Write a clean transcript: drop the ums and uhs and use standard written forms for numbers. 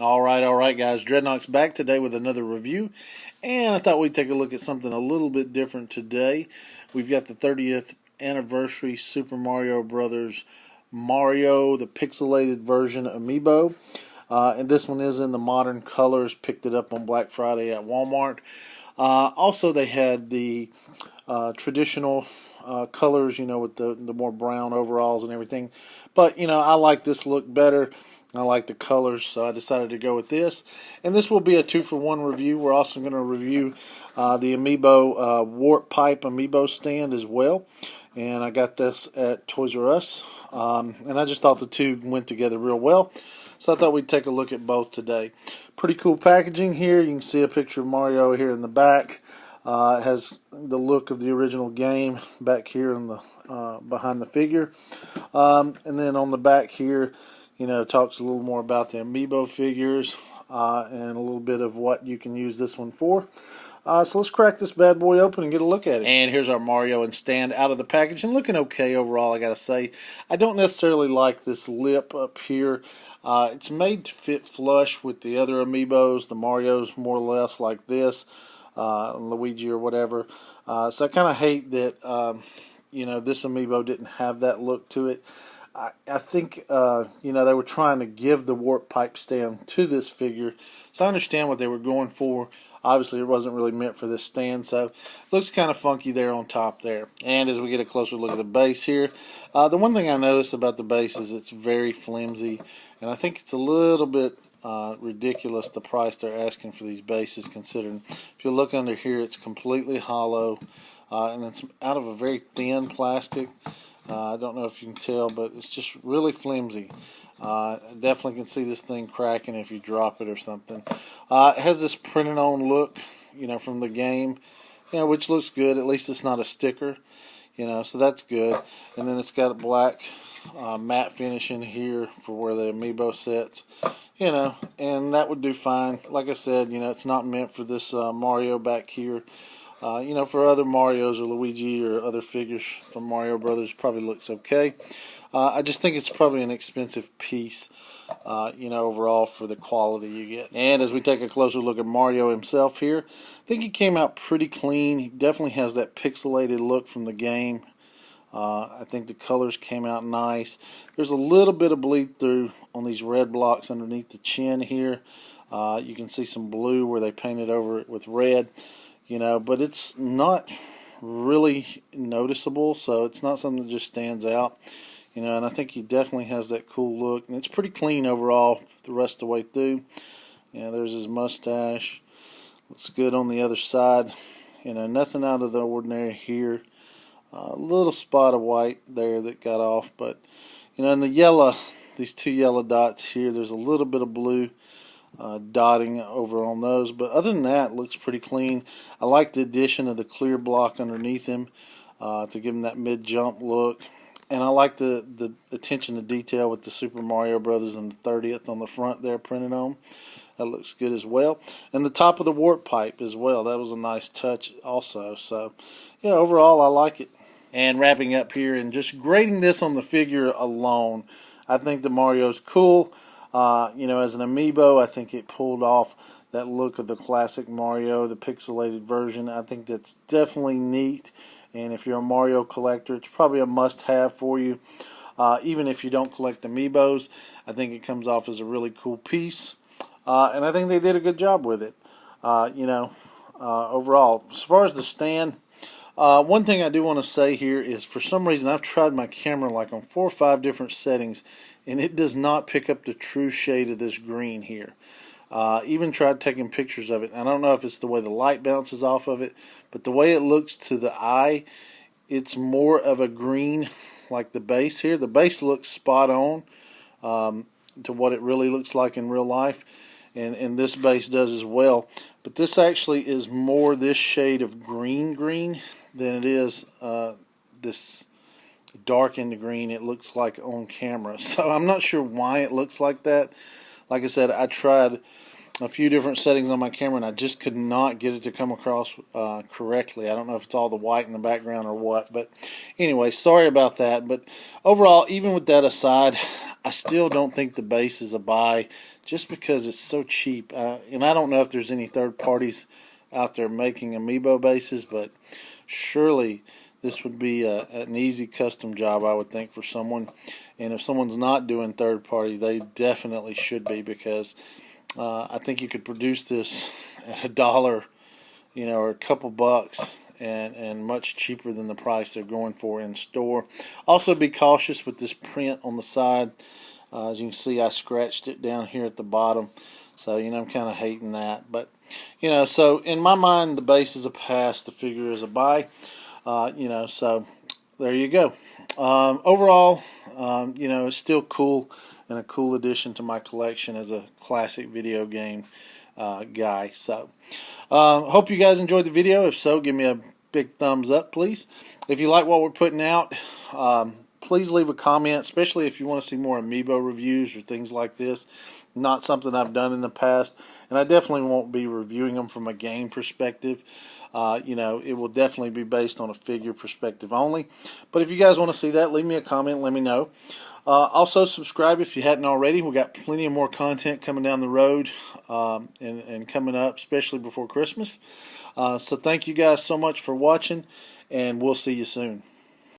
All right, guys. Dreadnought's back today with another review, and I thought we'd take a look at something a little bit different today. We've got the 30th anniversary Super Mario Brothers Mario, the pixelated version Amiibo, and this one is in the modern colors. Picked it up on Black Friday at Walmart. Also, they had the traditional colors, with the more brown overalls and everything. But I like this look better. I like the colors, so I decided to go with this. And this will be a 2-for-1 review. We're also going to review the Amiibo Warp Pipe Amiibo stand as well. And I got this at Toys R Us. And I just thought the two went together real well. So I thought we'd take a look at both today. Pretty cool packaging here. You can see a picture of Mario here in the back. It has the look of the original game back here in the behind the figure. And then on the back here, talks a little more about the Amiibo figures and a little bit of what you can use this one for. So let's crack this bad boy open and get a look at it. And here's our Mario and stand out of the package, and looking okay overall, I gotta say. I don't necessarily like this lip up here. It's made to fit flush with the other Amiibos. The Mario's more or less like this, Luigi or whatever. So I kind of hate that, this Amiibo didn't have that look to it. I think, they were trying to give the warp pipe stand to this figure. So I understand what they were going for. Obviously, it wasn't really meant for this stand, so it looks kind of funky there on top there. And as we get a closer look at the base here, the one thing I noticed about the base is it's very flimsy, and I think it's a little bit ridiculous the price they're asking for these bases, considering if you look under here, it's completely hollow, and it's out of a very thin plastic. I don't know if you can tell, but it's just really flimsy. Definitely can see this thing cracking if you drop it or something. It has this printed on look, from the game, which looks good. At least it's not a sticker, so that's good. And then it's got a black matte finish in here for where the Amiibo sets, and that would do fine. Like I said, it's not meant for this Mario back here. For other Marios or Luigi or other figures from Mario Brothers, probably looks okay. I just think it's probably an expensive piece, overall for the quality you get. And as we take a closer look at Mario himself here, I think he came out pretty clean. He definitely has that pixelated look from the game. I think the colors came out nice. There's a little bit of bleed through on these red blocks underneath the chin here. You can see some blue where they painted over it with red. But it's not really noticeable, so it's not something that just stands out. And I think he definitely has that cool look, and it's pretty clean overall the rest of the way through. There's his mustache. Looks good on the other side. Nothing out of the ordinary here. A little spot of white there that got off, but, in the yellow, these two yellow dots here, there's a little bit of blue dotting over on those, but other than that, it looks pretty clean. I like the addition of the clear block underneath him to give him that mid-jump look, and I like the attention to detail with the Super Mario Brothers and the 30th on the front there printed on. That looks good as well, and the top of the warp pipe as well. That was a nice touch also. So yeah, overall I like it. And wrapping up here and just grading this on the figure alone, I think the Mario's cool. As an Amiibo, I think it pulled off that look of the classic Mario, the pixelated version. I think that's definitely neat. And if you're a Mario collector, it's probably a must-have for you. Even if you don't collect Amiibos, I think it comes off as a really cool piece. And I think they did a good job with it, overall. As far as the stand, one thing I do want to say here is, for some reason, I've tried my camera like on 4 or 5 different settings, and it does not pick up the true shade of this green here. Even tried taking pictures of it. I don't know if it's the way the light bounces off of it, but the way it looks to the eye, it's more of a green like the base here. The base looks spot on to what it really looks like in real life, and this base does as well. But this actually is more this shade of green than it is this darkened green it looks like on camera. So I'm not sure why it looks like that. Like I said, I tried a few different settings on my camera, and I just could not get it to come across correctly. I don't know if it's all the white in the background or what, but anyway, sorry about that. But overall, even with that aside, I still don't think the base is a buy. just because it's so cheap. And I don't know if there's any third parties out there making Amiibo bases, but surely this would be an easy custom job, I would think, for someone. And if someone's not doing third party, they definitely should be, because I think you could produce this at $1, or a couple bucks, and much cheaper than the price they're going for in store. Also, be cautious with this print on the side. As you can see, I scratched it down here at the bottom, so I'm kind of hating that. But so in my mind, the base is a pass, the figure is a buy. So there you go. Overall, it's still cool and a cool addition to my collection as a classic video game guy. So hope you guys enjoyed the video. If so, give me a big thumbs up, please. If you like what we're putting out, please leave a comment, especially if you want to see more Amiibo reviews or things like this. Not something I've done in the past, and I definitely won't be reviewing them from a game perspective. It will definitely be based on a figure perspective only. But if you guys want to see that, leave me a comment, let me know. Also, subscribe if you hadn't already. We've got plenty of more content coming down the road and coming up, especially before Christmas. So thank you guys so much for watching, and we'll see you soon.